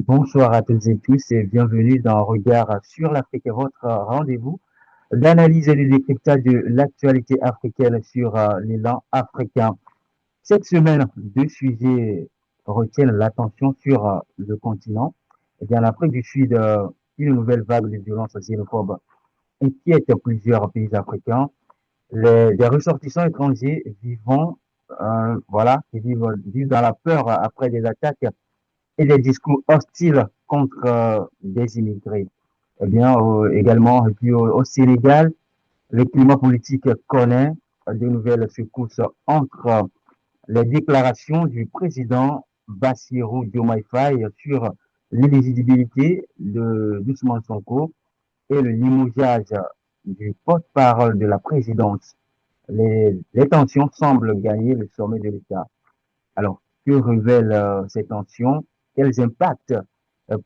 Bonsoir à toutes et tous et bienvenue dans Regard sur l'Afrique, votre rendez-vous d'analyse et de décryptage de l'actualité africaine sur l'élan africain. Cette semaine, deux sujets retiennent l'attention sur le continent. Eh bien, l'Afrique du Sud, une nouvelle vague de violence xénophobe inquiète plusieurs pays africains. Les ressortissants étrangers vivant, vivent dans la peur après des attaques et des discours hostiles contre des immigrés. Eh bien, également, et puis au Sénégal, le climat politique connaît de nouvelles secousses entre les déclarations du président Bassirou Diomaye Faye sur l'éligibilité de Ousmane Sonko et le limogeage du porte-parole de la présidence. Les tensions semblent gagner le sommet de l'État. Alors, que révèlent ces tensions? Quels impacts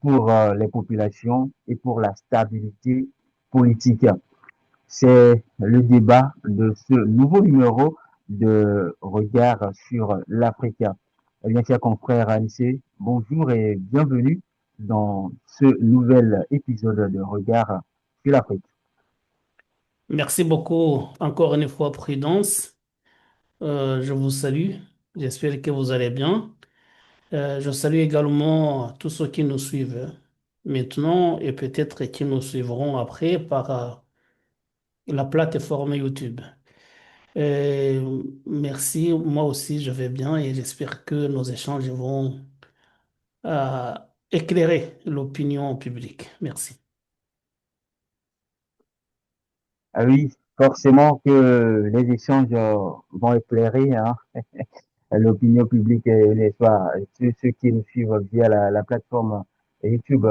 pour les populations et pour la stabilité politique? C'est le débat de ce nouveau numéro de Regard sur l'Afrique. Eh bien, chers confrères Anissé, bonjour et bienvenue dans ce nouvel épisode de Regard sur l'Afrique. Merci beaucoup encore une fois, Prudence. Je vous salue. J'espère que vous allez bien. Je salue également tous ceux qui nous suivent maintenant et peut-être qui nous suivront après par la plateforme YouTube. Merci, moi aussi je vais bien et j'espère que nos échanges vont euh, éclairer l'opinion publique. Merci. Ah oui, forcément que les échanges vont éclairer hein, l'opinion publique, n'est-ce pas, ceux qui nous suivent via la plateforme YouTube,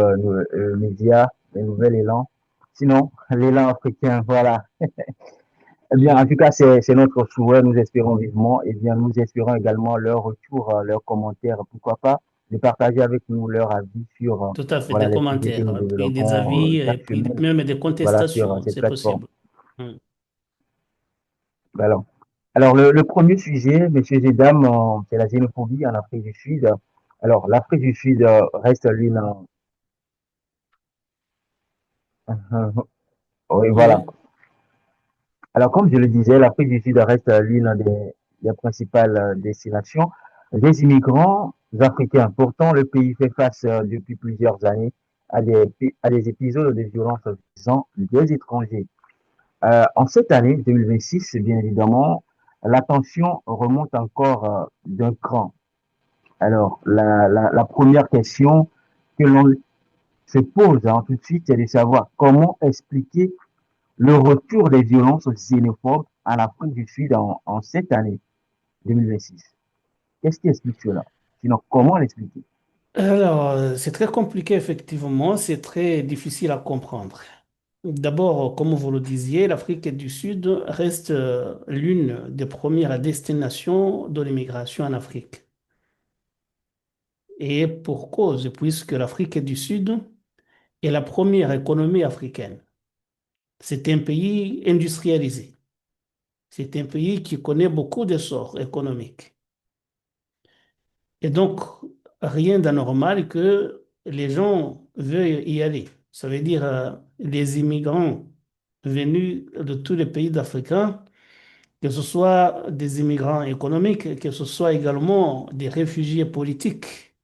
Média, les Nouvelles Élan. Sinon, l'élan africain, voilà. Eh bien, en Oui, tout cas, c'est notre souhait, nous espérons vivement. Eh bien, nous espérons également leur retour, leurs commentaires, pourquoi pas, de partager avec nous leur avis sur, tout à fait, voilà, des les sujets que nous commentaires, et des développons avis, et chaque puis semaine, même des voilà, sur contestations, cette c'est plateforme. possible. Mm. Voilà. Alors, le premier sujet, messieurs et dames, c'est la xénophobie en Afrique du Sud. Alors, l'Afrique du Sud reste l'une. Oui, voilà. Oui. Alors, comme je le disais, l'Afrique du Sud reste l'une des principales destinations des immigrants africains. Pourtant, le pays fait face depuis plusieurs années à des épisodes de violence visant des étrangers. En cette année 2026, bien évidemment, la tension remonte encore d'un cran. Alors, la première question que l'on se pose hein, tout de suite, c'est de savoir comment expliquer le retour des violences xénophobes en Afrique du Sud en cette année 2026. Qu'est-ce qui explique cela? Sinon, comment l'expliquer? Alors, c'est très compliqué, effectivement, c'est très difficile à comprendre. D'abord, comme vous le disiez, l'Afrique du Sud reste l'une des premières destinations de l'immigration en Afrique. Et pour cause, puisque l'Afrique du Sud est la première économie africaine. C'est un pays industrialisé. C'est un pays qui connaît beaucoup d'essor économique. Et donc, rien d'anormal que les gens veuillent y aller. Ça veut dire les immigrants venus de tous les pays d'Afrique, que ce soit des immigrants économiques, que ce soit également des réfugiés politiques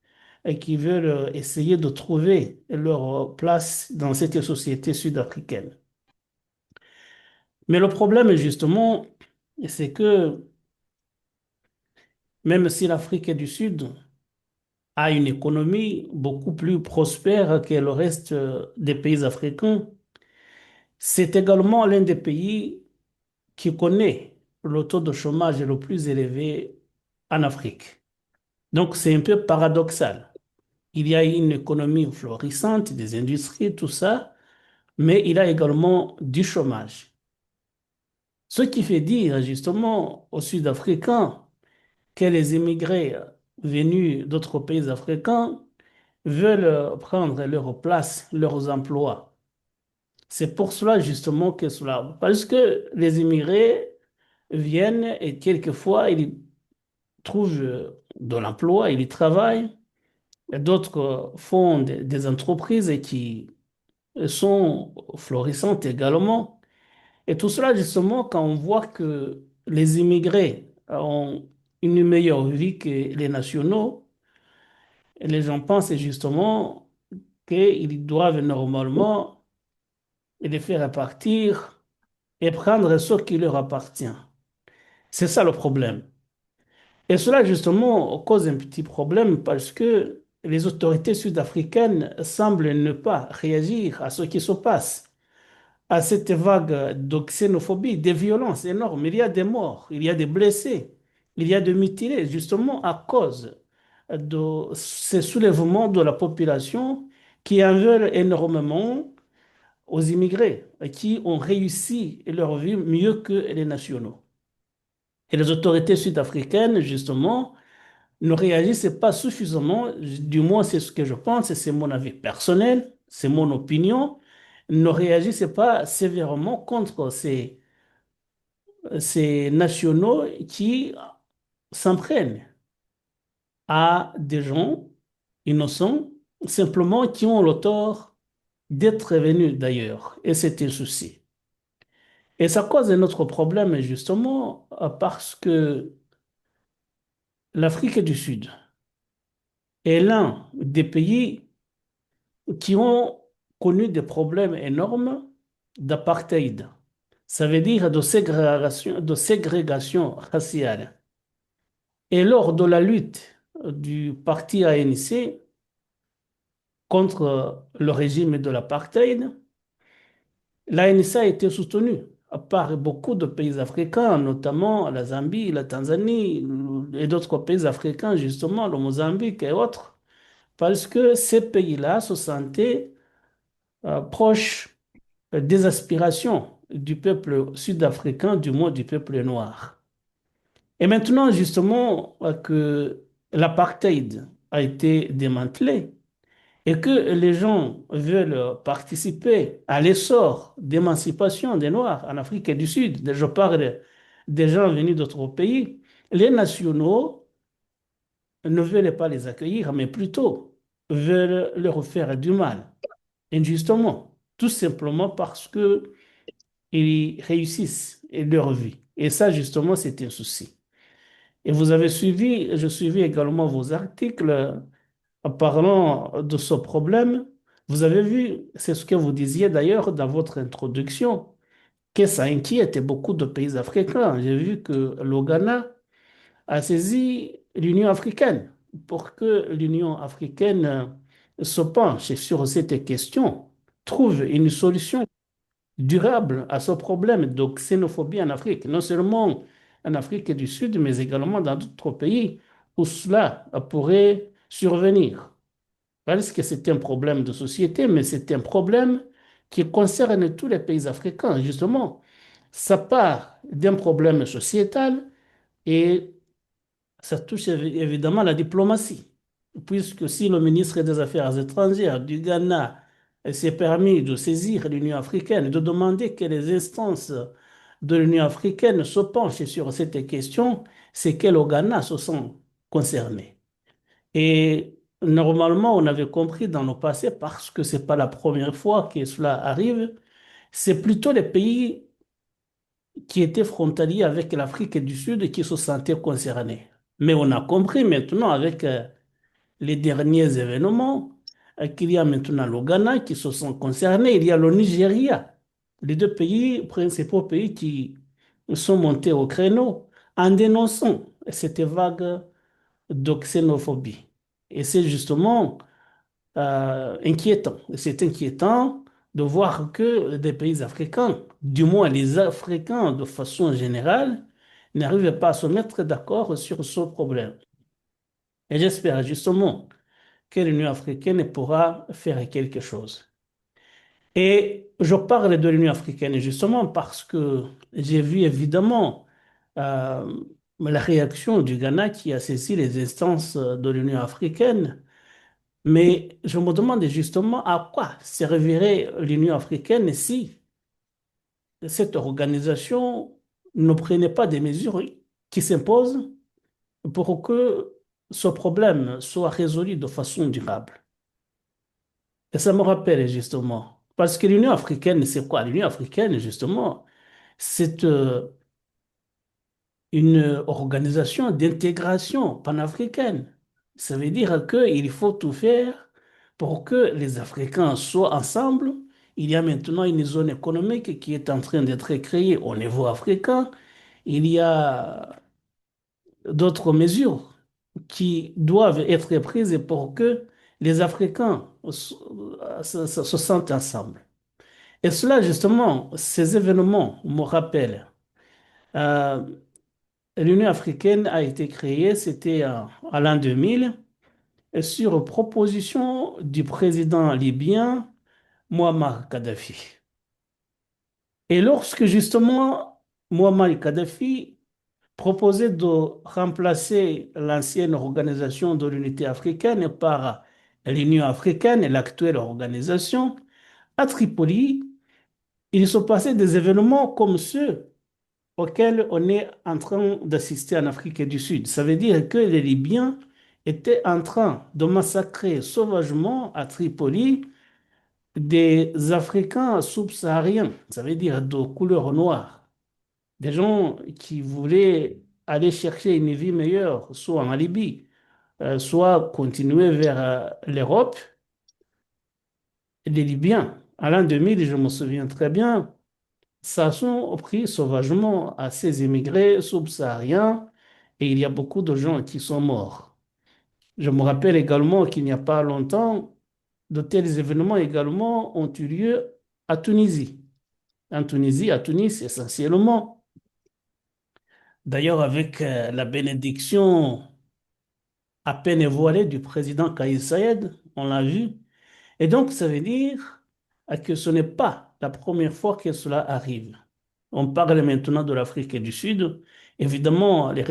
et qui veulent essayer de trouver leur place dans cette société sud-africaine. Mais le problème, justement, c'est que même si l'Afrique du Sud a une économie beaucoup plus prospère que le reste des pays africains, c'est également l'un des pays qui connaît le taux de chômage le plus élevé en Afrique. Donc c'est un peu paradoxal. Il y a une économie florissante, des industries, tout ça, mais il y a également du chômage. Ce qui fait dire justement aux Sud-Africains que les immigrés venus d'autres pays africains veulent prendre leur place, leurs emplois. C'est pour cela justement que cela, parce que les immigrés viennent et quelquefois ils trouvent de l'emploi, ils y travaillent, Et d'autres font des entreprises qui sont florissantes également. Et tout cela, justement, quand on voit que les immigrés ont une meilleure vie que les nationaux, les gens pensent justement qu'ils doivent normalement les faire partir et prendre ce qui leur appartient. C'est ça le problème. Et cela, justement, cause un petit problème parce que les autorités sud-africaines semblent ne pas réagir à ce qui se passe, à cette vague de xénophobie, des violences énormes. Il y a des morts, il y a des blessés, il y a des mutilés, justement à cause de ces soulèvements de la population qui en veulent énormément aux immigrés, qui ont réussi leur vie mieux que les nationaux. Et les autorités sud-africaines, justement, ne réagissent pas suffisamment, du moins c'est ce que je pense, et c'est mon avis personnel, c'est mon opinion, ne réagissent pas sévèrement contre ces nationaux qui s'en prennent à des gens innocents, simplement qui ont le tort d'être venus d'ailleurs. Et c'est un souci. Et ça cause un autre problème, justement, parce que l'Afrique du Sud est l'un des pays qui ont connu des problèmes énormes d'apartheid. Ça veut dire de ségrégation raciale. Et lors de la lutte du parti ANC contre le régime de l'apartheid, l'ANC a été soutenue par beaucoup de pays africains, notamment la Zambie, la Tanzanie et d'autres pays africains, justement, le Mozambique et autres, parce que ces pays-là se sentaient proches des aspirations du peuple sud-africain, du moins du peuple noir. Et maintenant, justement, que l'apartheid a été démantelé et que les gens veulent participer à l'essor d'émancipation des Noirs en Afrique du Sud, je parle des gens venus d'autres pays, les nationaux ne veulent pas les accueillir, mais plutôt veulent leur faire du mal, injustement, tout simplement parce que ils réussissent leur vie. Et ça, justement, c'est un souci. Et vous avez suivi, je suivis également vos articles en parlant de ce problème. Vous avez vu, c'est ce que vous disiez d'ailleurs dans votre introduction, que ça inquiète beaucoup de pays africains. J'ai vu que le Ghana a saisi l'Union africaine pour que l'Union africaine se penche sur cette question, trouve une solution durable à ce problème de xénophobie en Afrique, non seulement en Afrique du Sud, mais également dans d'autres pays où cela pourrait survenir. Parce que c'est un problème de société, mais c'est un problème qui concerne tous les pays africains. Justement, ça part d'un problème sociétal et ça touche évidemment la diplomatie, puisque si le ministre des Affaires étrangères du Ghana s'est permis de saisir l'Union africaine et de demander que les instances de l'Union africaine se penchent sur cette question, c'est que le Ghana se sent concerné. Et normalement, on avait compris dans le passé, parce que ce n'est pas la première fois que cela arrive, c'est plutôt les pays qui étaient frontaliers avec l'Afrique du Sud qui se sentaient concernés. Mais on a compris maintenant avec les derniers événements qu'il y a maintenant le Ghana qui se sont concernés, il y a le Nigeria, les deux pays, principaux pays qui sont montés au créneau en dénonçant cette vague de xénophobie. Et c'est justement inquiétant. C'est inquiétant de voir que des pays africains, du moins les Africains de façon générale, n'arrivent pas à se mettre d'accord sur ce problème. Et j'espère justement que l'Union africaine pourra faire quelque chose. Et je parle de l'Union africaine justement parce que j'ai vu évidemment euh, la réaction du Ghana qui a saisi les instances de l'Union africaine. Mais je me demande justement à quoi servirait l'Union africaine si cette organisation ne prenait pas des mesures qui s'imposent pour que ce problème soit résolu de façon durable. Et ça me rappelle justement, parce que l'Union africaine, c'est quoi? L'Union africaine, justement, c'est une organisation d'intégration panafricaine. Ça veut dire qu'il faut tout faire pour que les Africains soient ensemble. Il y a maintenant une zone économique qui est en train d'être créée au niveau africain. Il y a d'autres mesures qui doivent être prises pour que les Africains se sentent ensemble. Et cela, justement, ces événements me rappellent. euh, L'Union africaine a été créée, c'était à l'an 2000, et sur proposition du président libyen Muammar Kadhafi. Et lorsque justement Muammar Kadhafi proposait de remplacer l'ancienne organisation de l'unité africaine par l'Union africaine, l'actuelle organisation, à Tripoli, il se passait des événements comme ceux auxquels on est en train d'assister en Afrique du Sud. Ça veut dire que les Libyens étaient en train de massacrer sauvagement à Tripoli des Africains subsahariens, ça veut dire de couleur noire, des gens qui voulaient aller chercher une vie meilleure, soit en Libye, soit continuer vers l'Europe. Les Libyens, à l'an 2000, je me souviens très bien, ça sont pris sauvagement à ces immigrés subsahariens et il y a beaucoup de gens qui sont morts. Je me rappelle également qu'il n'y a pas longtemps, de tels événements également ont eu lieu à Tunisie. En Tunisie, à Tunis essentiellement. D'ailleurs, avec la bénédiction à peine voilée du président Kais Saied, on l'a vu. Et donc, ça veut dire que ce n'est pas la première fois que cela arrive. On parle maintenant de l'Afrique du Sud. Évidemment, les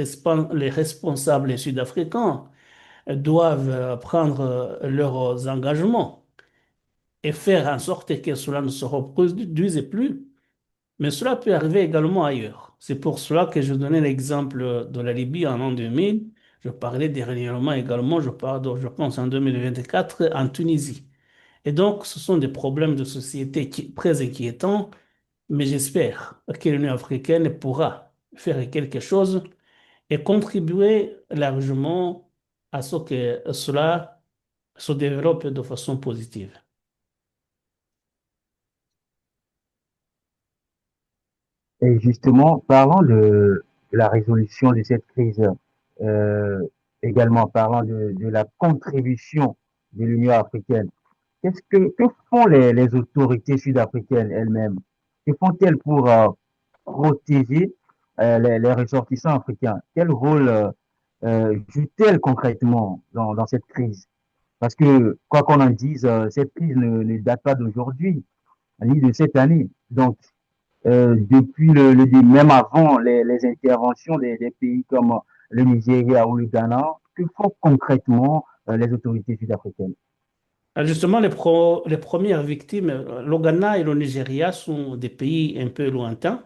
responsables sud-africains doivent prendre leurs engagements et faire en sorte que cela ne se reproduise plus. Mais cela peut arriver également ailleurs. C'est pour cela que je donnais l'exemple de la Libye en l'an 2000. Je parlais dernièrement également, je pense en 2024, en Tunisie. Et donc, ce sont des problèmes de société très inquiétants, mais j'espère que l'Union africaine pourra faire quelque chose et contribuer largement à ce que cela se développe de façon positive. Et justement, parlant de la résolution de cette crise, euh, également parlant de la contribution de l'Union africaine, que font les autorités sud-africaines elles-mêmes? Que font-elles pour protéger les ressortissants africains? Quel rôle jouent-elles concrètement dans cette crise? Parce que, quoi qu'on en dise, cette crise ne date pas d'aujourd'hui, ni de cette année. Donc, depuis même avant les interventions des pays comme le Nigeria ou le Ghana, que font concrètement les autorités sud-africaines? Justement, les premières victimes, le Ghana et le Nigeria sont des pays un peu lointains.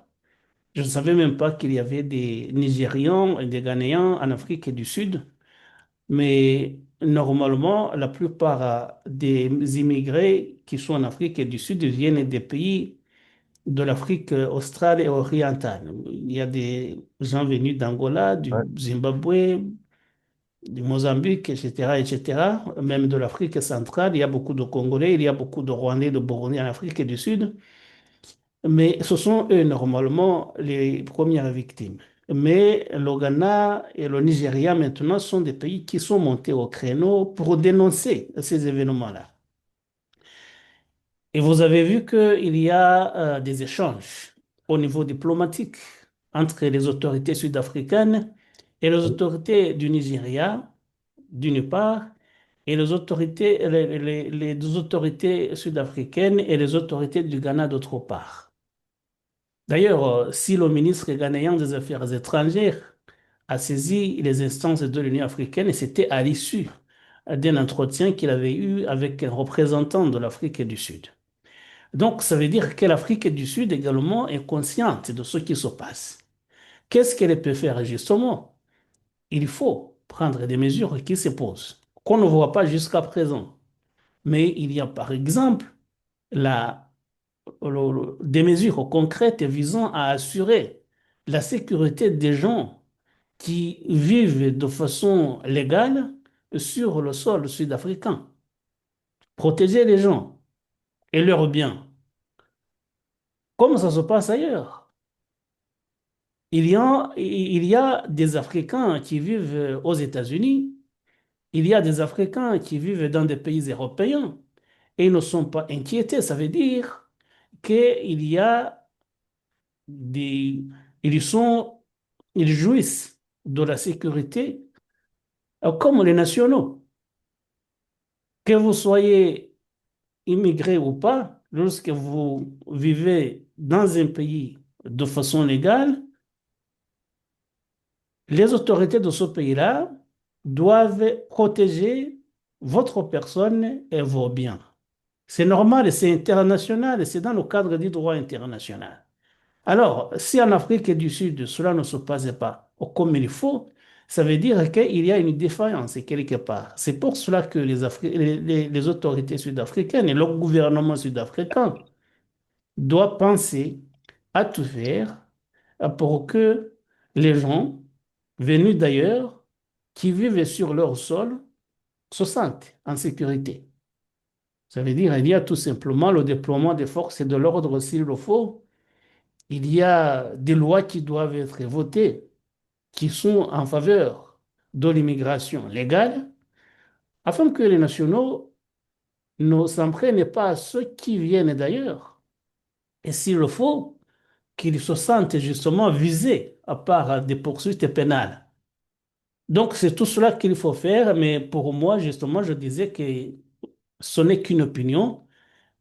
Je ne savais même pas qu'il y avait des Nigérians et des Ghanéens en Afrique du Sud. Mais normalement, la plupart des immigrés qui sont en Afrique du Sud viennent des pays de l'Afrique australe et orientale. Il y a des gens venus d'Angola, du Ouais. Zimbabwe, du Mozambique, etc., etc., même de l'Afrique centrale. Il y a beaucoup de Congolais, il y a beaucoup de Rwandais, de Burundais en Afrique du Sud. Mais ce sont eux, normalement, les premières victimes. Mais le Ghana et le Nigeria, maintenant, sont des pays qui sont montés au créneau pour dénoncer ces événements-là. Et vous avez vu qu'il y a des échanges au niveau diplomatique entre les autorités sud-africaines et les autorités du Nigeria, d'une part, et les deux autorités sud-africaines et les autorités du Ghana, d'autre part. D'ailleurs, si le ministre ghanéen des Affaires étrangères a saisi les instances de l'Union africaine, et c'était à l'issue d'un entretien qu'il avait eu avec un représentant de l'Afrique du Sud. Donc, ça veut dire que l'Afrique du Sud également est consciente de ce qui se passe. Qu'est-ce qu'elle peut faire justement? Il faut prendre des mesures qui se posent, qu'on ne voit pas jusqu'à présent. Mais il y a par exemple la, des mesures concrètes visant à assurer la sécurité des gens qui vivent de façon légale sur le sol sud-africain. Protéger les gens et leurs biens, comme ça se passe ailleurs. Il y a des Africains qui vivent aux États-Unis, il y a des Africains qui vivent dans des pays européens et ils ne sont pas inquiétés. Ça veut dire qu'il y a des... Ils sont... Ils jouissent de la sécurité comme les nationaux. Que vous soyez immigré ou pas, lorsque vous vivez dans un pays de façon légale, les autorités de ce pays-là doivent protéger votre personne et vos biens. C'est normal, c'est international, c'est dans le cadre du droit international. Alors, si en Afrique du Sud, cela ne se passe pas comme il faut, ça veut dire qu'il y a une défaillance quelque part. C'est pour cela que les autorités sud-africaines et le gouvernement sud-africain doivent penser à tout faire pour que les gens venus d'ailleurs, qui vivent sur leur sol, se sentent en sécurité. Ça veut dire qu'il y a tout simplement le déploiement des forces de l'ordre s'il le faut. Il y a des lois qui doivent être votées, qui sont en faveur de l'immigration légale, afin que les nationaux ne s'en prennent pas à ceux qui viennent d'ailleurs. Et s'il le faut, qu'ils se sentent justement visés à part des poursuites pénales. Donc, c'est tout cela qu'il faut faire, mais pour moi, justement, je disais que ce n'est qu'une opinion,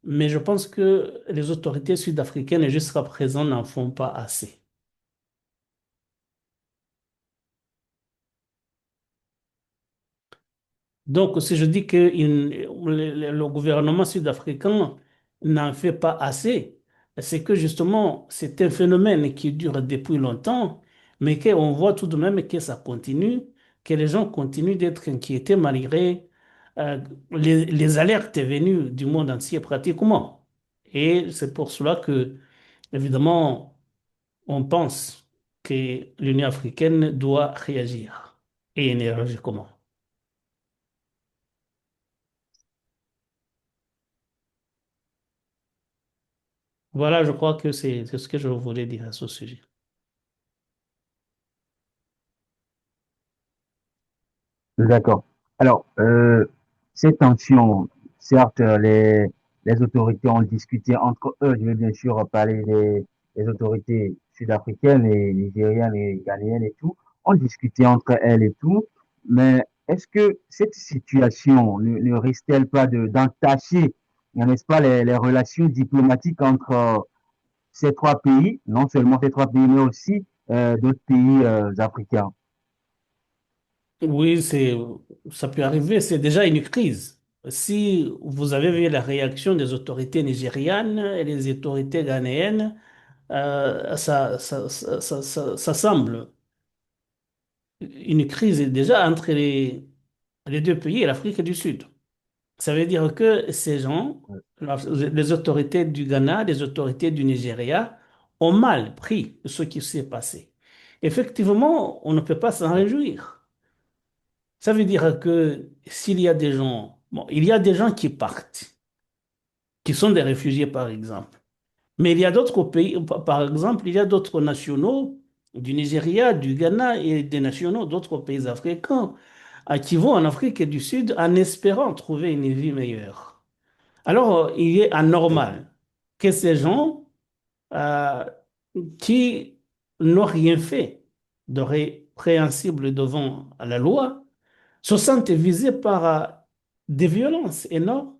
mais je pense que les autorités sud-africaines jusqu'à présent n'en font pas assez. Donc, si je dis que le gouvernement sud-africain n'en fait pas assez, c'est que justement, c'est un phénomène qui dure depuis longtemps, mais qu'on voit tout de même que ça continue, que les gens continuent d'être inquiétés malgré euh, les alertes venues du monde entier pratiquement. Et c'est pour cela que, évidemment, on pense que l'Union africaine doit réagir et énergiquement. Voilà, je crois que c'est ce que je voulais dire à ce sujet. D'accord. Alors, ces tensions, certes, les autorités ont discuté entre eux, je vais bien sûr parler des autorités sud-africaines et nigériennes et ghanéennes et tout, ont discuté entre elles et tout, mais est-ce que cette situation ne risque-t-elle pas d'entacher, n'est-ce pas, les relations diplomatiques entre ces trois pays, non seulement ces trois pays, mais aussi d'autres pays africains? Oui, ça peut arriver, c'est déjà une crise. Si vous avez vu la réaction des autorités nigérianes et des autorités ghanéennes, ça semble une crise déjà entre les deux pays et l'Afrique du Sud. Ça veut dire que ces gens, les autorités du Ghana, les autorités du Nigeria, ont mal pris ce qui s'est passé. Effectivement, on ne peut pas s'en réjouir. Ça veut dire que s'il y a des gens, bon, il y a des gens qui partent, qui sont des réfugiés par exemple. Mais il y a d'autres pays, par exemple, il y a d'autres nationaux du Nigeria, du Ghana et des nationaux d'autres pays africains qui vont en Afrique du Sud en espérant trouver une vie meilleure. Alors, il est anormal que ces gens euh, qui n'ont rien fait de répréhensible devant la loi se sentent visés par des violences énormes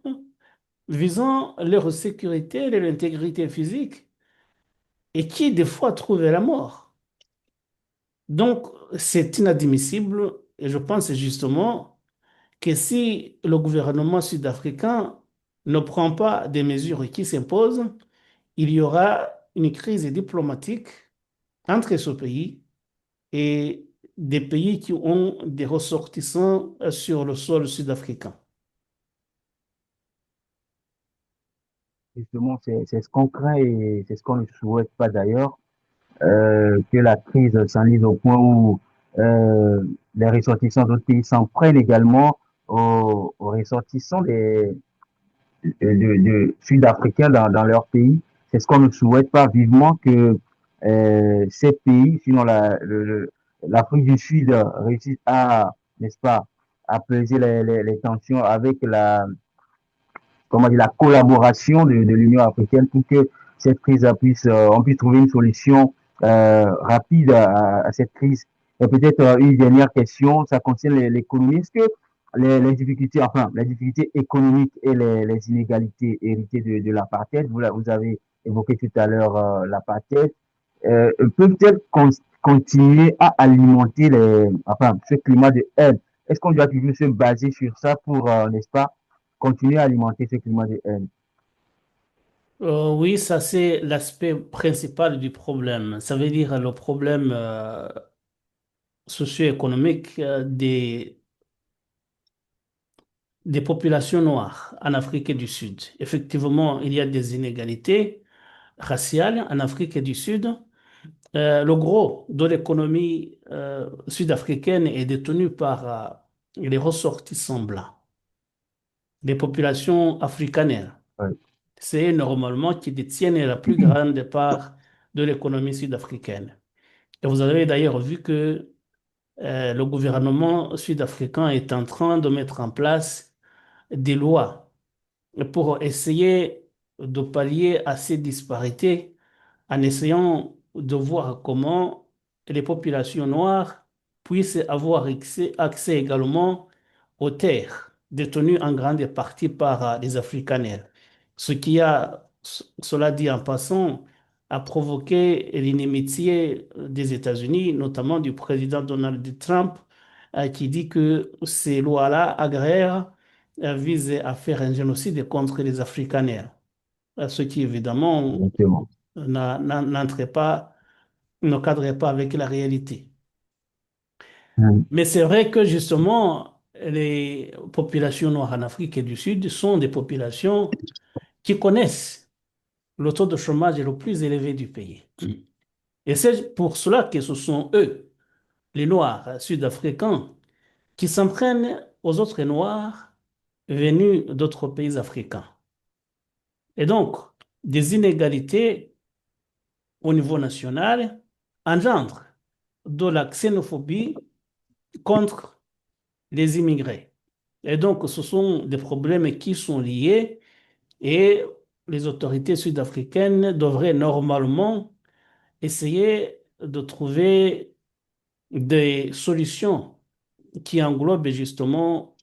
visant leur sécurité et leur intégrité physique et qui, des fois, trouvent la mort. Donc, c'est inadmissible et je pense justement que si le gouvernement sud-africain ne prend pas des mesures qui s'imposent, il y aura une crise diplomatique entre ce pays et des pays qui ont des ressortissants sur le sol sud-africain. Justement, c'est ce qu'on craint et c'est ce qu'on ne souhaite pas d'ailleurs, que la crise s'enlise au point où euh, les ressortissants d'autres pays s'en prennent également aux ressortissants sud-africains dans leur pays. C'est ce qu'on ne souhaite pas vivement que ces pays, sinon l'Afrique du Sud réussisse à, n'est-ce pas, apaiser les tensions avec comment dire, la collaboration de l'Union africaine pour que cette crise puisse, on puisse trouver une solution rapide à cette crise. Et peut-être une dernière question, ça concerne l'économie. Est-ce que les difficultés, enfin, les difficultés économiques et les inégalités héritées de l'apartheid, vous avez évoqué tout à l'heure l'apartheid, peuvent-elles continuer à alimenter enfin, ce climat de haine? Est-ce qu'on doit toujours se baser sur ça pour, n'est-ce pas, continuer à alimenter ce climat de haine? Oui, ça c'est l'aspect principal du problème. Ça veut dire le problème socio-économique des populations noires en Afrique du Sud. Effectivement, il y a des inégalités raciales en Afrique du Sud. Le gros de l'économie sud-africaine est détenu par les ressortissants blancs, les populations africaines. Ouais. C'est normalement qui détiennent la plus grande part de l'économie sud-africaine. Et vous avez d'ailleurs vu que le gouvernement sud-africain est en train de mettre en place des lois pour essayer de pallier à ces disparités en essayant de voir comment les populations noires puissent avoir accès également aux terres détenues en grande partie par les Afrikaners. Ce qui a, cela dit en passant, a provoqué l'inimitié des États-Unis, notamment du président Donald Trump, qui dit que ces lois-là agraires visent à faire un génocide contre les Afrikaners, ce qui évidemment Exactement. n'entrait pas, ne cadrait pas avec la réalité. Mm. Mais c'est vrai que justement, les populations noires en Afrique du Sud sont des populations qui connaissent le taux de chômage le plus élevé du pays. Et c'est pour cela que ce sont eux, les Noirs sud-africains, qui s'en prennent aux autres Noirs venus d'autres pays africains. Et donc, des inégalités au niveau national engendrent de la xénophobie contre les immigrés. Et donc, ce sont des problèmes qui sont liés et les autorités sud-africaines devraient normalement essayer de trouver des solutions qui englobent justement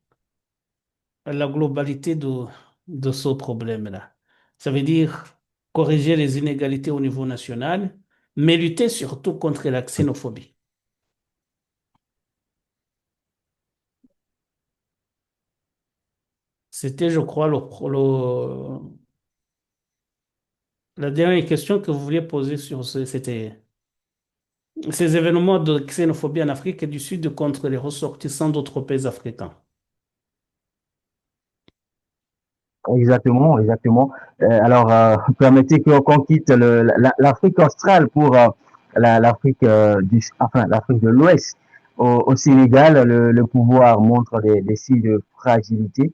la globalité de ce problème-là. Ça veut dire corriger les inégalités au niveau national, mais lutter surtout contre la xénophobie. C'était, je crois, la dernière question que vous vouliez poser sur c'était ces événements de xénophobie en Afrique du Sud contre les ressortissants d'autres pays africains. Exactement, exactement. Alors, permettez qu'on quitte l'Afrique australe pour l'Afrique enfin, l'Afrique de l'Ouest. Au Sénégal, le pouvoir montre des signes de fragilité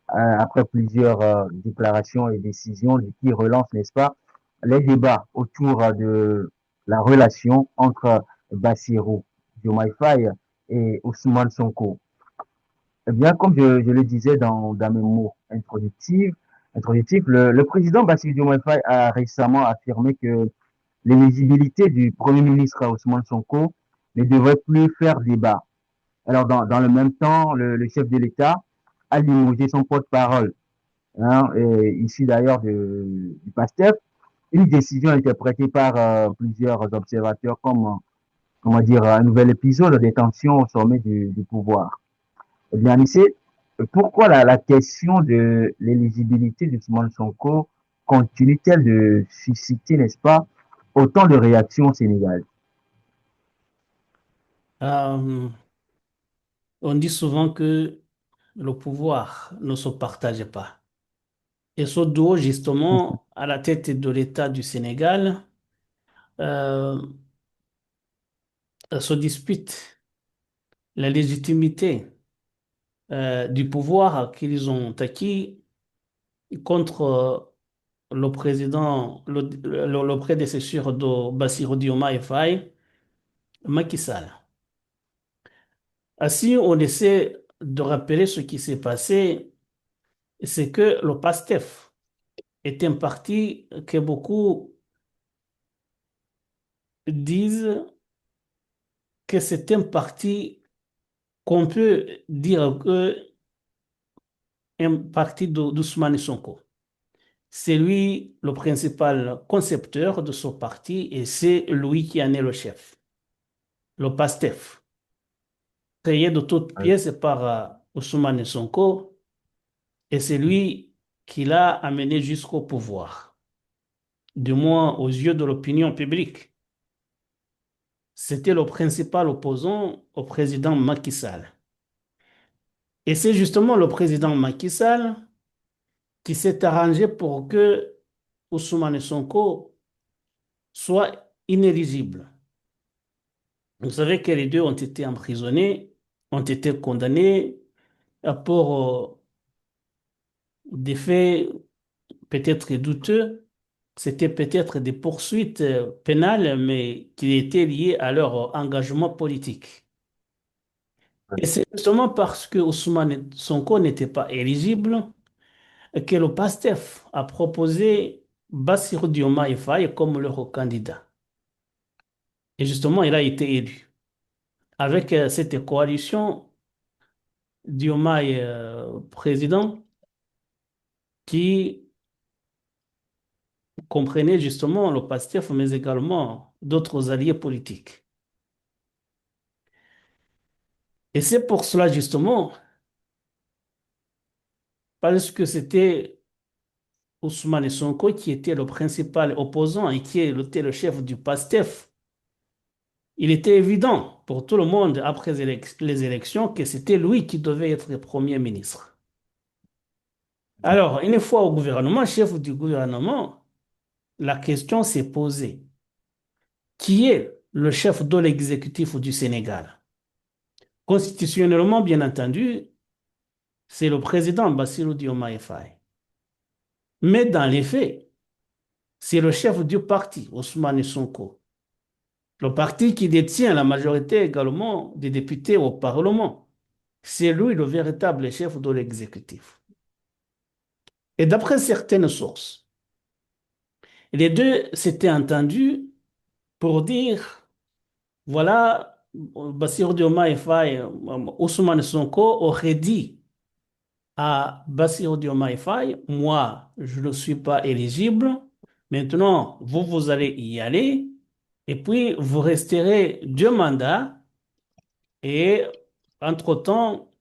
après plusieurs déclarations et décisions qui relancent, n'est-ce pas, les débats autour de la relation entre Bassirou Diomaye Faye et Ousmane Sonko. Eh bien, comme je le disais dans mes mots introductifs, le président Bassirou Diomaye Faye a récemment affirmé que l'éligibilité du Premier ministre Ousmane Sonko ne devrait plus faire débat. Alors, dans le même temps, le chef de l'État a limogé son porte-parole, hein, issu d'ailleurs du PASTEF, une décision interprétée par plusieurs observateurs comme, comment dire, un nouvel épisode des tensions au sommet du pouvoir. Eh bien, lycée, pourquoi la question de l'éligibilité d'Ousmane Sonko continue-t-elle de susciter, n'est-ce pas, autant de réactions au Sénégal? Euh, on dit souvent que le pouvoir ne se partage pas. Et Sodou, justement, à la tête de l'État du Sénégal, euh, se dispute la légitimité du pouvoir qu'ils ont acquis contre le président, le prédécesseur de Bassirou Diomaye Faye, Macky Sall. Si on essaie de rappeler ce qui s'est passé, c'est que le PASTEF est un parti que beaucoup disent que c'est un parti qu'on peut dire que un parti d'Ousmane Sonko. C'est lui le principal concepteur de ce parti et c'est lui qui en est le chef. Le PASTEF, créé de toutes Oui, pièces par Ousmane Sonko et c'est lui qui l'a amené jusqu'au pouvoir, du moins aux yeux de l'opinion publique. C'était le principal opposant au président Macky Sall. Et c'est justement le président Macky Sall qui s'est arrangé pour que Ousmane Sonko soit inéligible. Vous savez que les deux ont été emprisonnés, ont été condamnés pour des faits peut-être douteux. C'était peut-être des poursuites pénales, mais qui étaient liées à leur engagement politique. oui, Et c'est justement parce que Ousmane Sonko n'était pas éligible que le PASTEF a proposé Bassirou Diomaye Faye comme leur candidat. Et justement, il a été élu. Avec cette coalition, Diomaye président, qui comprenait justement le PASTEF, mais également d'autres alliés politiques. Et c'est pour cela justement, parce que c'était Ousmane Sonko qui était le principal opposant et qui était le chef du PASTEF. Il était évident pour tout le monde après les élections que c'était lui qui devait être Premier ministre. Alors, une fois au gouvernement, chef du gouvernement, la question s'est posée. Qui est le chef de l'exécutif du Sénégal? Constitutionnellement, bien entendu, c'est le président Bassirou Diomaye Faye. Mais dans les faits, c'est le chef du parti, Ousmane Sonko. Le parti qui détient la majorité également des députés au Parlement. C'est lui le véritable chef de l'exécutif. Et d'après certaines sources, les deux s'étaient entendus pour dire, voilà, Bassirou Diomaye Faye, Ousmane Sonko aurait dit à Bassirou Diomaye Faye, moi, je ne suis pas éligible. Maintenant, vous allez y aller. Et puis, vous resterez 2 mandats. Et entre-temps,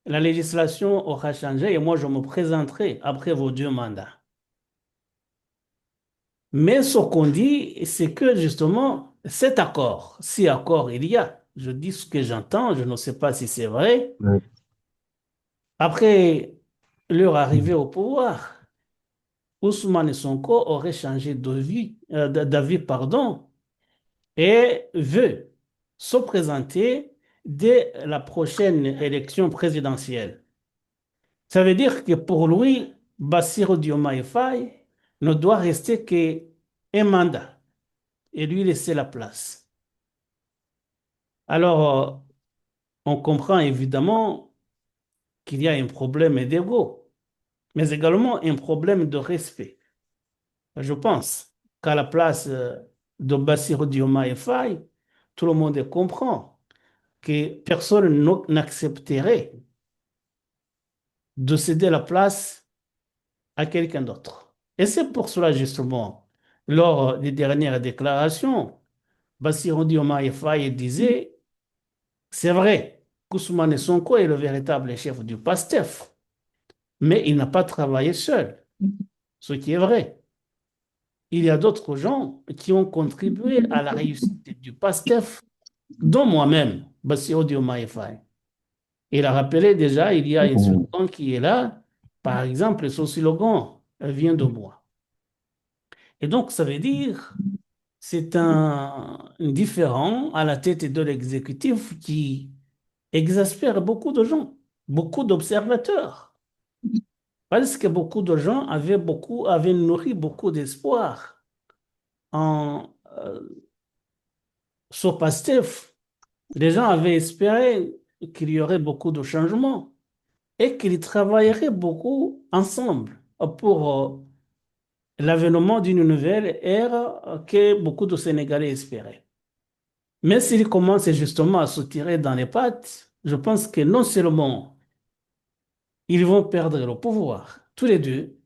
la législation aura changé et moi, je me présenterai après vos 2 mandats. Mais ce qu'on dit, c'est que justement, cet accord, si accord il y a, je dis ce que j'entends, je ne sais pas si c'est vrai, oui, après leur arrivée au pouvoir, Ousmane Sonko aurait changé d'avis, pardon, et veut se présenter dès la prochaine élection présidentielle. Ça veut dire que pour lui, Bassirou Diomaye Faye ne doit rester qu'un mandat et lui laisser la place. Alors, on comprend évidemment qu'il y a un problème d'ego, mais également un problème de respect. Je pense qu'à la place de Bassirou Diomaye Faye, tout le monde comprend que personne n'accepterait de céder la place à quelqu'un d'autre. Et c'est pour cela, justement, lors des dernières déclarations, Bassirou Diomaye Faye disait, c'est vrai, qu'Ousmane Sonko est le véritable chef du PASTEF, mais il n'a pas travaillé seul, ce qui est vrai. Il y a d'autres gens qui ont contribué à la réussite du PASTEF, dont moi-même. Bassirou Diomaye Faye. Il a rappelé déjà, il y a un slogan qui est là. Par exemple, ce slogan vient de moi. Et donc, ça veut dire, c'est un différent à la tête de l'exécutif qui exaspère beaucoup de gens, beaucoup d'observateurs. Parce que beaucoup de gens avaient nourri beaucoup d'espoir en ce Pastef. Les gens avaient espéré qu'il y aurait beaucoup de changements et qu'ils travailleraient beaucoup ensemble pour l'avènement d'une nouvelle ère que beaucoup de Sénégalais espéraient. Mais s'ils commencent justement à se tirer dans les pattes, je pense que non seulement ils vont perdre le pouvoir, tous les deux,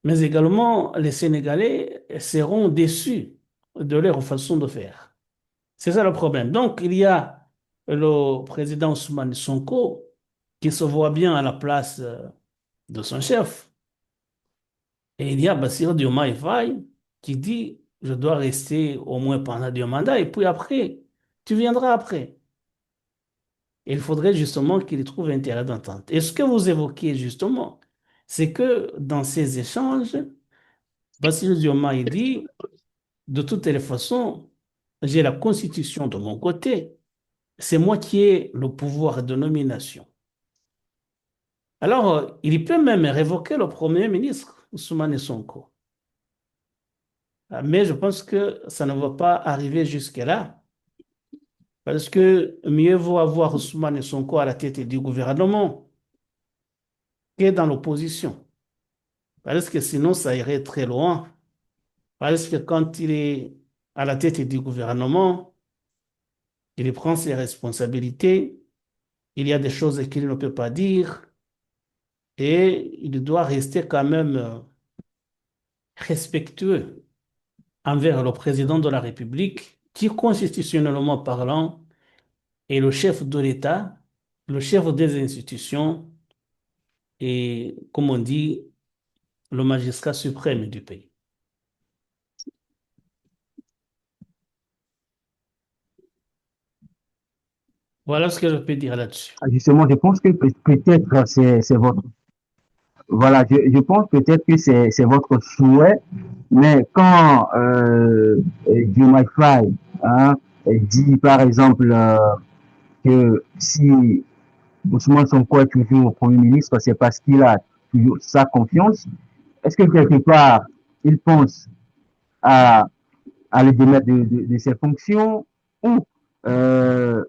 mais également les Sénégalais seront déçus de leur façon de faire. C'est ça le problème. Donc, il y a le président Ousmane Sonko qui se voit bien à la place de son chef. Et il y a Bassirou Diomaye Faye qui dit, je dois rester au moins pendant 2 mandats et puis après, tu viendras après. Et il faudrait justement qu'il trouve intérêt d'entente. Et ce que vous évoquez justement, c'est que dans ces échanges, Bassirou Diomaye dit, de toutes les façons, j'ai la Constitution de mon côté. C'est moi qui ai le pouvoir de nomination. Alors, il peut même révoquer le Premier ministre, Ousmane Sonko. Mais je pense que ça ne va pas arriver jusque-là, parce que mieux vaut avoir Ousmane Sonko à la tête du gouvernement que dans l'opposition. Parce que sinon, ça irait très loin. Parce que quand il est à la tête du gouvernement, il prend ses responsabilités, il y a des choses qu'il ne peut pas dire, et il doit rester quand même respectueux envers le président de la République, qui, constitutionnellement parlant, est le chef de l'État, le chef des institutions et, comme on dit, le magistrat suprême du pays. Voilà ce que je peux dire là-dessus. Justement, je pense que peut-être c'est votre, voilà, je pense peut-être que c'est votre souhait, mais quand Diomaye Faye hein, dit par exemple que si Ousmane Sonko est toujours Premier ministre, c'est parce qu'il a toujours sa confiance. Est-ce que quelque part, il pense à, à le démettre de ses fonctions ou euh,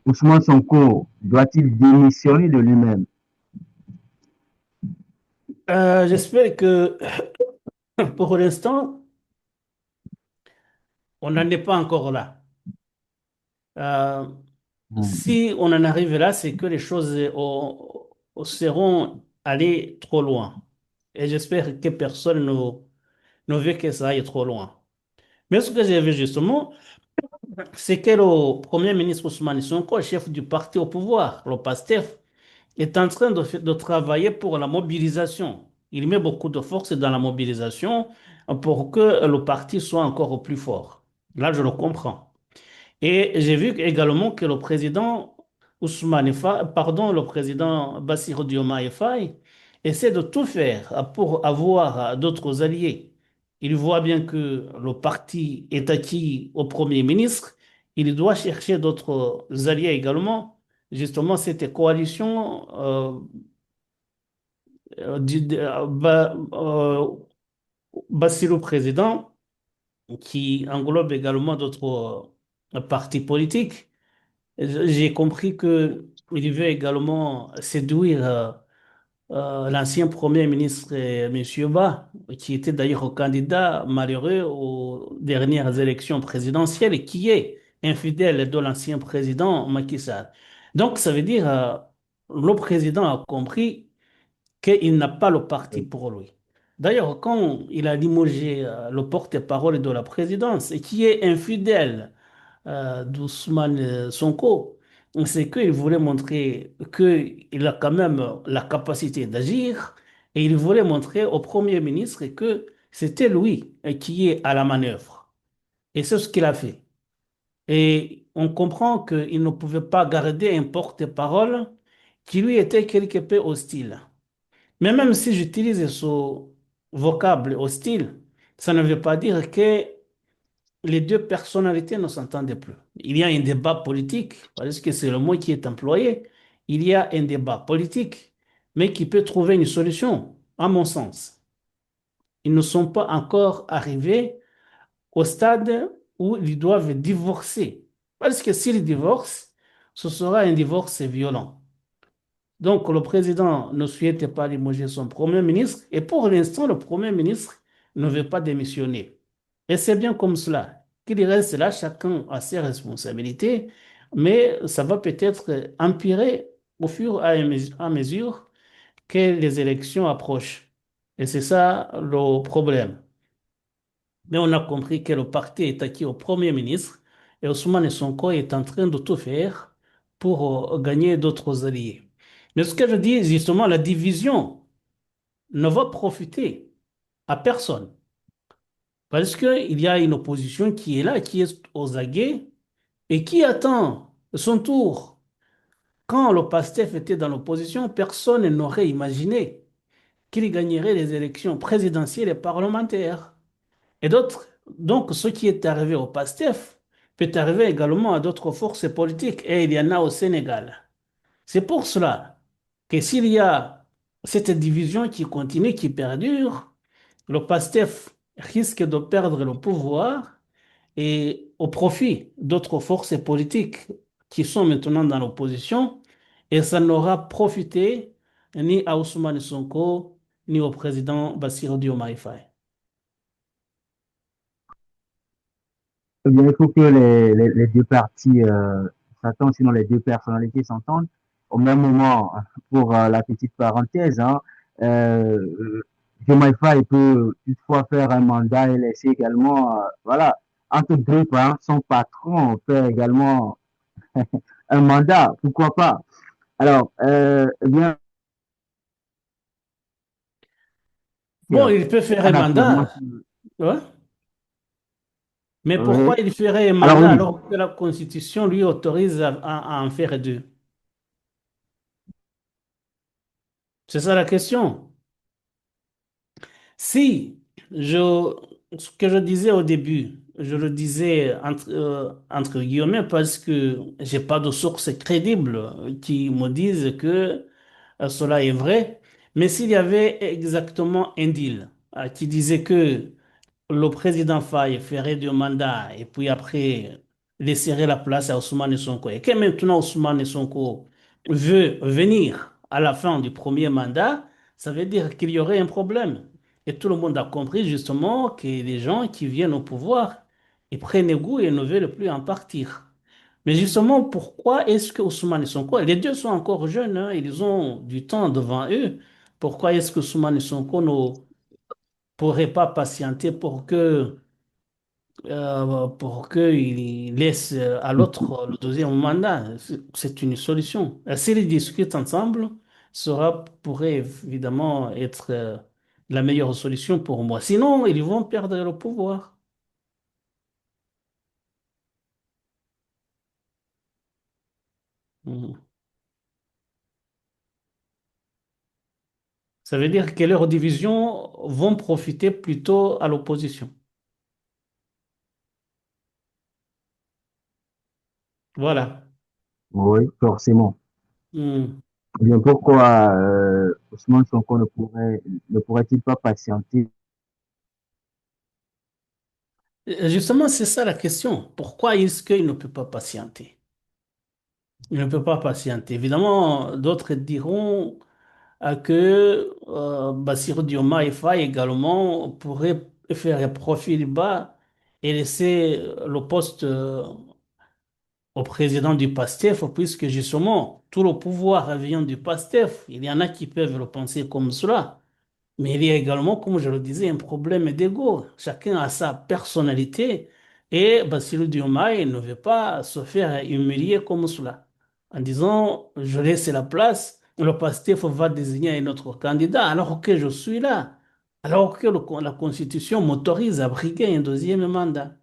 Ousmane Sonko doit-il démissionner de lui-même? J'espère que pour l'instant, on n'en est pas encore là. Euh, Si on en arrive là, c'est que les choses seront allées trop loin. Et j'espère que personne ne veut que ça aille trop loin. Mais ce que j'ai vu justement, c'est que le Premier ministre Ousmane Sonko, chef du parti au pouvoir, le PASTEF, est en train de travailler pour la mobilisation. Il met beaucoup de force dans la mobilisation pour que le parti soit encore plus fort. Là, je le comprends. Et j'ai vu également que le président le président Bassirou Diomaye Faye essaie de tout faire pour avoir d'autres alliés. Il voit bien que le parti est acquis au Premier ministre. Il doit chercher d'autres alliés également. Justement, cette coalition Bassirou président qui englobe également d'autres partis politiques. J'ai compris que il veut également séduire l'ancien Premier ministre, M. Ba, qui était d'ailleurs candidat malheureux aux dernières élections présidentielles et qui est infidèle de l'ancien président Macky Sall. Donc, ça veut dire le président a compris qu'il n'a pas le parti pour lui. D'ailleurs, quand il a limogé le porte-parole de la présidence et qui est infidèle d'Ousmane Sonko, c'est qu'il voulait montrer qu'il a quand même la capacité d'agir et il voulait montrer au Premier ministre que c'était lui qui est à la manœuvre. Et c'est ce qu'il a fait. Et on comprend qu'il ne pouvait pas garder un porte-parole qui lui était quelque peu hostile. Mais même si j'utilise ce vocable hostile, ça ne veut pas dire que les deux personnalités ne s'entendent plus. Il y a un débat politique, parce que c'est le mot qui est employé. Il y a un débat politique, mais qui peut trouver une solution, à mon sens. Ils ne sont pas encore arrivés au stade où ils doivent divorcer. Parce que s'ils divorcent, ce sera un divorce violent. Donc, le président ne souhaite pas limoger son Premier ministre et pour l'instant, le Premier ministre ne veut pas démissionner. Et c'est bien comme cela. Qu'il reste là, chacun a ses responsabilités, mais ça va peut-être empirer au fur et à mesure que les élections approchent. Et c'est ça le problème. Mais on a compris que le parti est acquis au Premier ministre et Ousmane Sonko est en train de tout faire pour gagner d'autres alliés. Mais ce que je dis, justement, la division ne va profiter à personne. Parce qu'il y a une opposition qui est là, qui est aux aguets et qui attend son tour. Quand le PASTEF était dans l'opposition, personne n'aurait imaginé qu'il gagnerait les élections présidentielles et parlementaires. Et d'autres, donc ce qui est arrivé au PASTEF peut arriver également à d'autres forces politiques, et il y en a au Sénégal. C'est pour cela que s'il y a cette division qui continue, qui perdure, le PASTEF risque de perdre le pouvoir et au profit d'autres forces politiques qui sont maintenant dans l'opposition, et ça n'aura profité ni à Ousmane Sonko, ni au président Bassirou Diomaye Faye. Eh bien, il faut que les deux parties s'attendent, sinon les deux personnalités s'entendent. Au même moment, pour la petite parenthèse, hein, Diomaye Faye peut toutefois faire un mandat et laisser également, voilà, entre deux, hein, son patron fait également un mandat, pourquoi pas. Alors, eh bien, Bon, il peut faire un un apurement. mandat, ouais. Mais Oui. pourquoi il ferait un Alors mandat oui, alors que la Constitution lui autorise à en faire deux? C'est ça la question. Si je, ce que je disais au début, je le disais entre guillemets parce que j'ai pas de sources crédibles qui me disent que cela est vrai, mais s'il y avait exactement un deal qui disait que le président Faye ferait deux mandats et puis après laisserait la place à Ousmane Sonko. Et que maintenant Ousmane Sonko veut venir à la fin du premier mandat, ça veut dire qu'il y aurait un problème. Et tout le monde a compris justement que les gens qui viennent au pouvoir, ils prennent goût et ne veulent plus en partir. Mais justement, pourquoi est-ce que Ousmane Sonko, les deux sont encore jeunes, hein, ils ont du temps devant eux, pourquoi est-ce que Ousmane Sonko ne pourrait pas patienter pour qu'il laisse à l'autre le deuxième mandat. C'est une solution. S'ils discutent ensemble, cela pourrait évidemment être la meilleure solution pour moi. Sinon, ils vont perdre le pouvoir. Mhm. Ça veut dire que leurs divisions vont profiter plutôt à l'opposition. Voilà. oui, forcément. Mhm. Eh bien, pourquoi Ousmane Sonko ne pourrait-il pas patienter? Justement, c'est ça la question. Pourquoi est-ce qu'il ne peut pas patienter? Il ne peut pas patienter. Évidemment, d'autres diront que Bassirou Diomaye Faye également pourrait faire un profil bas et laisser le poste au président du PASTEF, puisque justement, tout le pouvoir vient du PASTEF. Il y en a qui peuvent le penser comme cela. Mais il y a également, comme je le disais, un problème d'ego. Chacun a sa personnalité et Bassirou Diomaye ne veut pas se faire humilier comme cela. En disant, je laisse la place, le PASTEF va désigner un autre candidat alors que je suis là, alors que la Constitution m'autorise à briguer un deuxième mandat.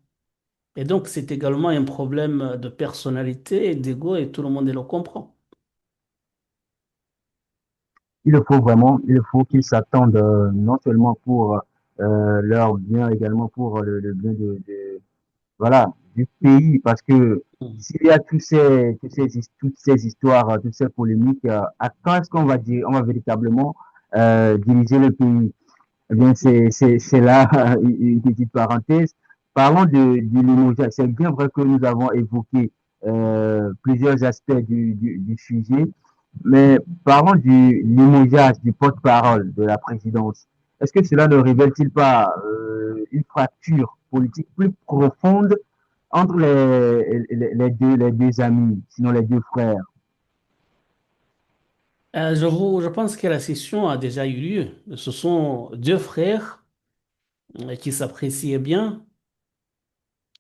Et donc, c'est également un problème de personnalité, d'ego, et tout le monde le comprend. Il le faut vraiment, il faut qu'ils s'attendent non seulement pour leur bien, également pour le bien voilà, du pays, parce que Mm. s'il y a toutes ces histoires, toutes ces polémiques, à quand est-ce qu'on va dire, on va véritablement diriger le pays? Eh bien, c'est là une petite parenthèse. Parlons du limogeage. C'est bien vrai que nous avons évoqué plusieurs aspects du sujet, mais parlons du limogeage du porte-parole de la présidence. Est-ce que cela ne révèle-t-il pas une fracture politique plus profonde entre les deux amis, sinon les deux frères? Je pense que la session a déjà eu lieu. Ce sont deux frères qui s'appréciaient bien.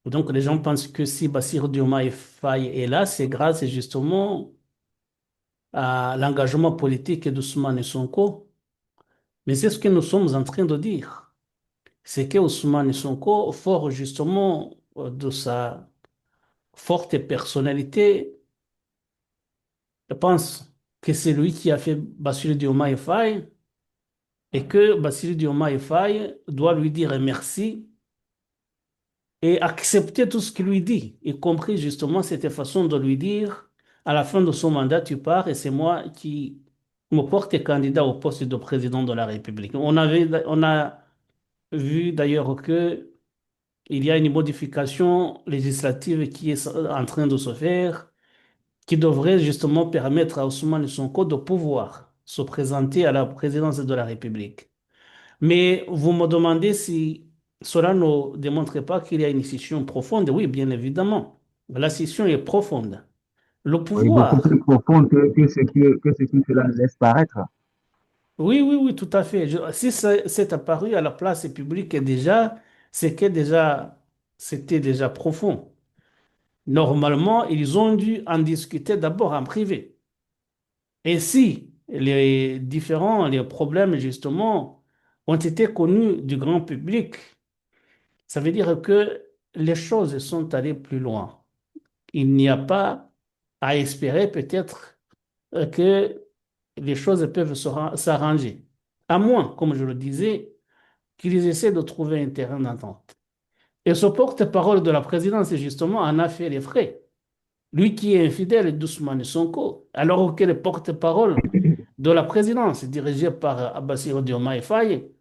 Donc, les gens pensent que si Bassirou Diomaye Faye est là, c'est grâce justement à l'engagement politique d'Ousmane Sonko. Mais c'est ce que nous sommes en train de dire. C'est que Ousmane Sonko, fort justement de sa forte personnalité, je pense que c'est lui qui a fait Bassirou Diomaye Faye et que Bassirou Diomaye Faye doit lui dire merci et accepter tout ce qu'il lui dit, y compris justement cette façon de lui dire, à la fin de son mandat, tu pars et c'est moi qui me porte candidat au poste de président de la République. On a vu d'ailleurs que il y a une modification législative qui est en train de se faire, qui devrait justement permettre à Ousmane Sonko de pouvoir se présenter à la présidence de la République. Mais vous me demandez si cela ne démontre pas qu'il y a une scission profonde. Oui, bien évidemment. La scission est profonde. Le Oui, beaucoup plus pouvoir, profonde que ce que cela laisse paraître. oui, oui, oui, tout à fait. Si c'est apparu à la place publique déjà, c'est que déjà, c'était déjà profond. Normalement, ils ont dû en discuter d'abord en privé. Et si les problèmes, justement, ont été connus du grand public, ça veut dire que les choses sont allées plus loin. Il n'y a pas à espérer peut-être que les choses peuvent s'arranger. À moins, comme je le disais, qu'ils essaient de trouver un terrain d'entente. Et ce porte-parole de la présidence, justement, en a fait les frais. Lui qui est infidèle d'Ousmane Sonko, alors que le porte-parole de la présidence, dirigé par Abassirou Diomaye Faye,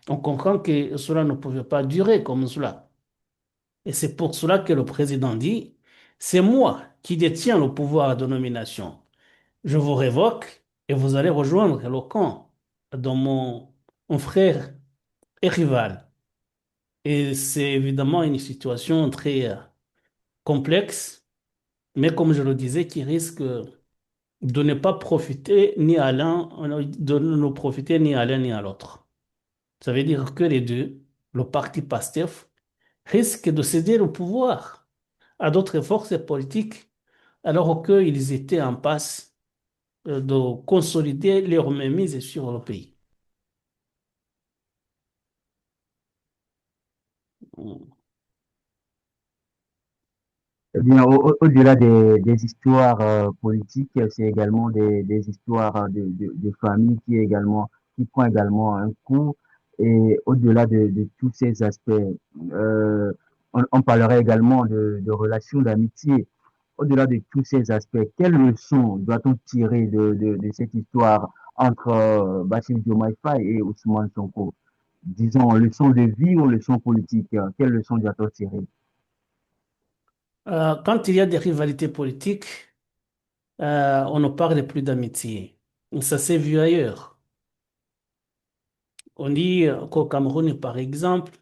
on comprend que cela ne pouvait pas durer comme cela. Et c'est pour cela que le président dit, c'est moi qui détiens le pouvoir de nomination. Je vous révoque et vous allez rejoindre le camp de mon frère et rival. Et c'est évidemment une situation très complexe, mais comme je le disais, qui risque de ne pas profiter ni à l'un, de ne profiter ni à l'un ni à l'autre. Ça veut dire que les deux, le parti PASTEF, risquent de céder le pouvoir à d'autres forces politiques alors qu'ils étaient en passe de consolider leur mainmise sur le pays. Eh bien, au-delà des histoires politiques, c'est également des histoires de famille qui prend également un coup. Et au-delà de tous ces aspects, euh, on parlerait également de relations d'amitié. Au-delà de tous ces aspects, quelles leçons doit-on tirer de cette histoire entre Bassirou Diomaye Faye et Ousmane Sonko? Disons, leçon de vie ou leçon politique, quelles leçons doit-on tirer? Quand il y a des rivalités politiques, on ne parle plus d'amitié. Ça s'est vu ailleurs. On dit qu'au Cameroun, par exemple,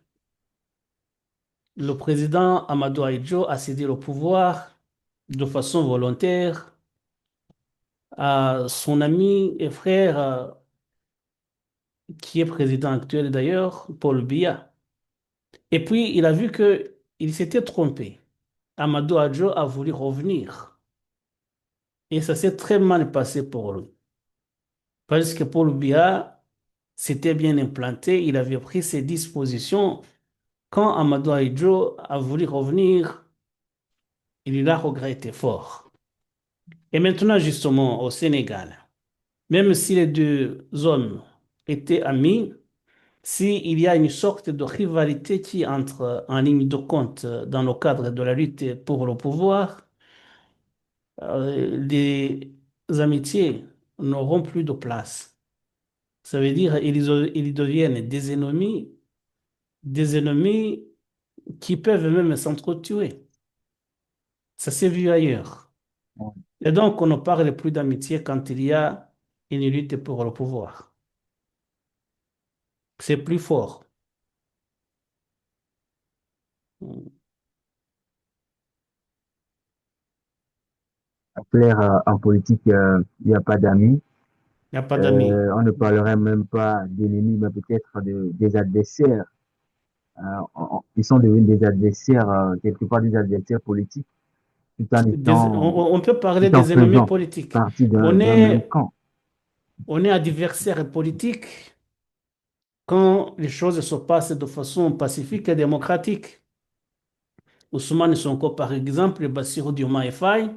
le président Amadou Ahidjo a cédé le pouvoir de façon volontaire à son ami et frère, qui est président actuel d'ailleurs, Paul Biya. Et puis, il a vu que il s'était trompé. Amadou Ahidjo a voulu revenir. Et ça s'est très mal passé pour lui. Parce que Paul Biya s'était bien implanté, il avait pris ses dispositions quand Amadou Ahidjo a voulu revenir, il l'a regretté fort. Et maintenant, justement, au Sénégal, même si les deux hommes étaient amis, s'il y a une sorte de rivalité qui entre en ligne de compte dans le cadre de la lutte pour le pouvoir, les amitiés n'auront plus de place. Ça veut dire ils deviennent des ennemis qui peuvent même s'entretuer. Ça s'est vu ailleurs. Et donc, on ne parle plus d'amitié quand il y a une lutte pour le pouvoir. C'est plus fort. Il Clair, en politique, il n'y a pas d'amis. n'y a pas d'amis. On ne parlerait même pas d'ennemis, mais peut-être des adversaires. Ils sont devenus des adversaires, quelque part des adversaires politiques, tout en étant, On peut parler tout en des ennemis faisant politiques. partie On d'un même est, camp. on est adversaire politique quand les choses se passent de façon pacifique et démocratique. Ousmane Sonko, par exemple, et Bassirou Diomaye Faye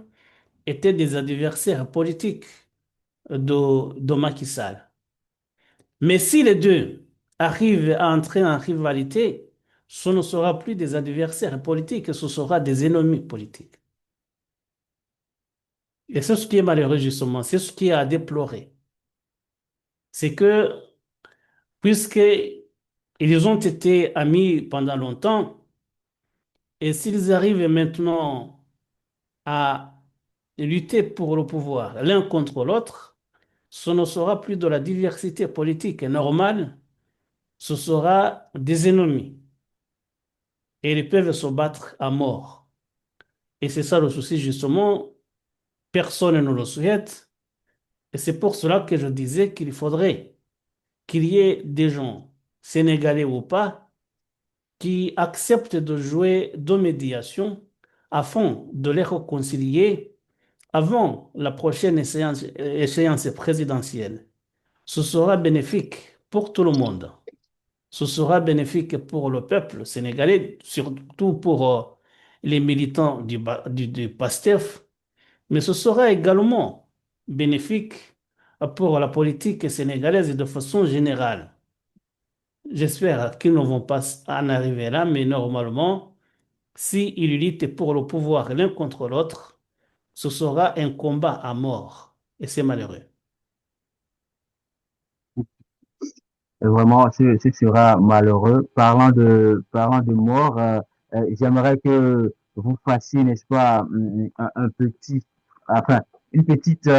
étaient des adversaires politiques de Macky Sall. Mais si les deux arrivent à entrer en rivalité, ce ne sera plus des adversaires politiques, ce sera des ennemis politiques. Et c'est ce qui est malheureux, justement, c'est ce qui est à déplorer. C'est que, puisque ils ont été amis pendant longtemps, et s'ils arrivent maintenant à lutter pour le pouvoir l'un contre l'autre, ce ne sera plus de la diversité politique normale, ce sera des ennemis. Et ils peuvent se battre à mort. Et c'est ça le souci, justement. Personne ne le souhaite. Et c'est pour cela que je disais qu'il faudrait qu'il y ait des gens, sénégalais ou pas, qui acceptent de jouer de médiation afin de les réconcilier avant la prochaine échéance présidentielle. Ce sera bénéfique pour tout le monde. Ce sera bénéfique pour le peuple sénégalais, surtout pour les militants du PASTEF, mais ce sera également bénéfique pour la politique sénégalaise de façon générale. J'espère qu'ils ne vont pas en arriver là, mais normalement, s'ils luttent pour le pouvoir l'un contre l'autre, ce sera un combat à mort. Et c'est malheureux. Et vraiment, ce sera malheureux. Parlant de mort, j'aimerais que vous fassiez, n'est-ce pas, un petit, enfin, une petite,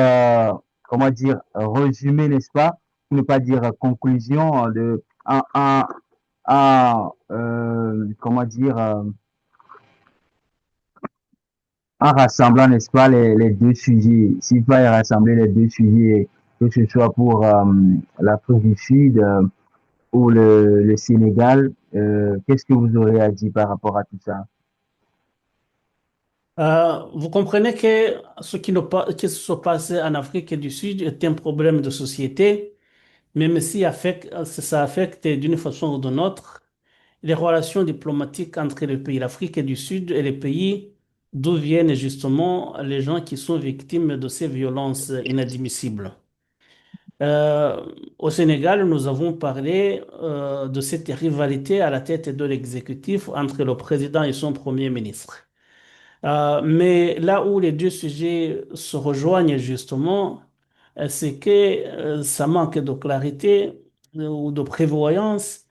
comment dire, résumé, n'est-ce pas, pour ne pas dire conclusion comment dire, en rassemblant, n'est-ce pas, les deux sujets. S'il fallait rassembler les deux sujets, que ce soit pour l'Afrique du Sud, ou le Sénégal, qu'est-ce que vous aurez à dire par rapport à tout ça? Vous comprenez que ce qui se passe en Afrique du Sud est un problème de société, même si ça affecte d'une façon ou d'une autre les relations diplomatiques entre les pays d'Afrique du Sud et les pays d'où viennent justement les gens qui sont victimes de ces violences inadmissibles. Euh, Au Sénégal, nous avons parlé de cette rivalité à la tête de l'exécutif entre le président et son premier ministre. Mais là où les deux sujets se rejoignent justement, c'est que ça manque de clarité ou de prévoyance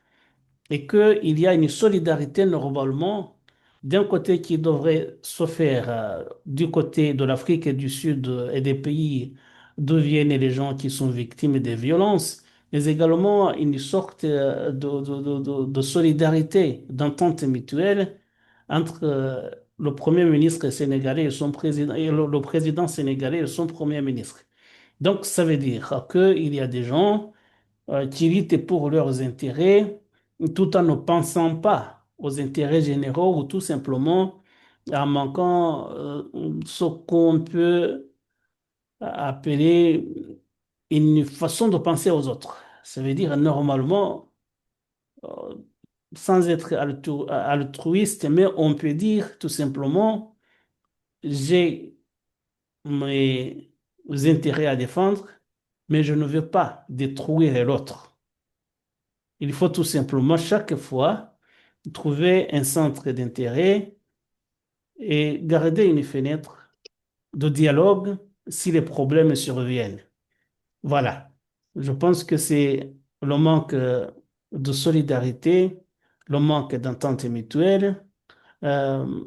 et qu'il y a une solidarité normalement d'un côté qui devrait se faire du côté de l'Afrique du Sud et des pays d'où viennent les gens qui sont victimes des violences, mais également une sorte de solidarité, d'entente mutuelle entre le Premier ministre sénégalais et son président, et le président sénégalais et son Premier ministre. Donc, ça veut dire qu'il y a des gens qui luttent pour leurs intérêts tout en ne pensant pas aux intérêts généraux ou tout simplement en manquant ce qu'on peut appeler une façon de penser aux autres. Ça veut dire normalement, euh, sans être altruiste, mais on peut dire tout simplement, j'ai mes intérêts à défendre, mais je ne veux pas détruire l'autre. Il faut tout simplement chaque fois trouver un centre d'intérêt et garder une fenêtre de dialogue si les problèmes surviennent. Voilà. Je pense que c'est le manque de solidarité, le manque d'entente mutuelle, euh,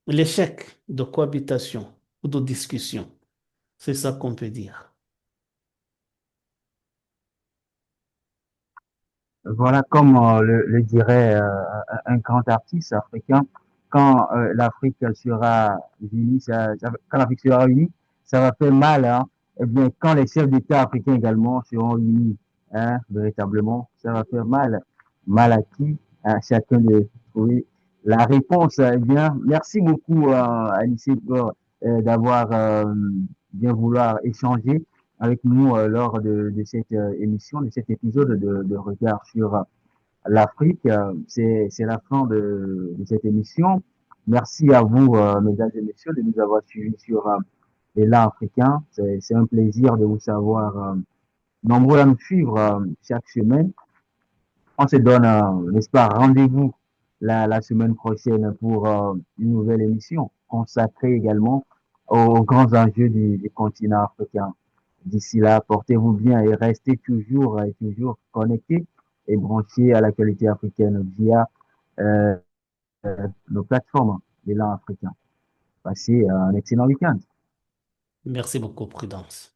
l'échec de cohabitation ou de discussion. C'est ça qu'on peut dire. Voilà, comme le dirait un grand artiste africain, quand l'Afrique sera unie, quand l'Afrique sera unie, ça va faire mal, hein. Eh bien, quand les chefs d'État africains également seront unis, hein, véritablement, ça va faire mal. Mal à qui? À chacun de trouver la réponse. Eh bien, merci beaucoup, Anissé, d'avoir bien vouloir échanger avec nous lors de cette émission, de cet épisode de regard sur l'Afrique. C'est la fin de cette émission. Merci à vous, mesdames et messieurs, de nous avoir suivis sur l'élan africain. C'est un plaisir de vous savoir nombreux à nous suivre chaque semaine. On se donne, n'est-ce pas, rendez-vous la semaine prochaine pour une nouvelle émission consacrée également aux grands enjeux du continent africain. D'ici là, portez-vous bien et restez toujours et toujours connectés et branchés à l'actualité africaine via euh, nos plateformes d'élan africain. Passez un excellent week-end. Merci beaucoup, Prudence.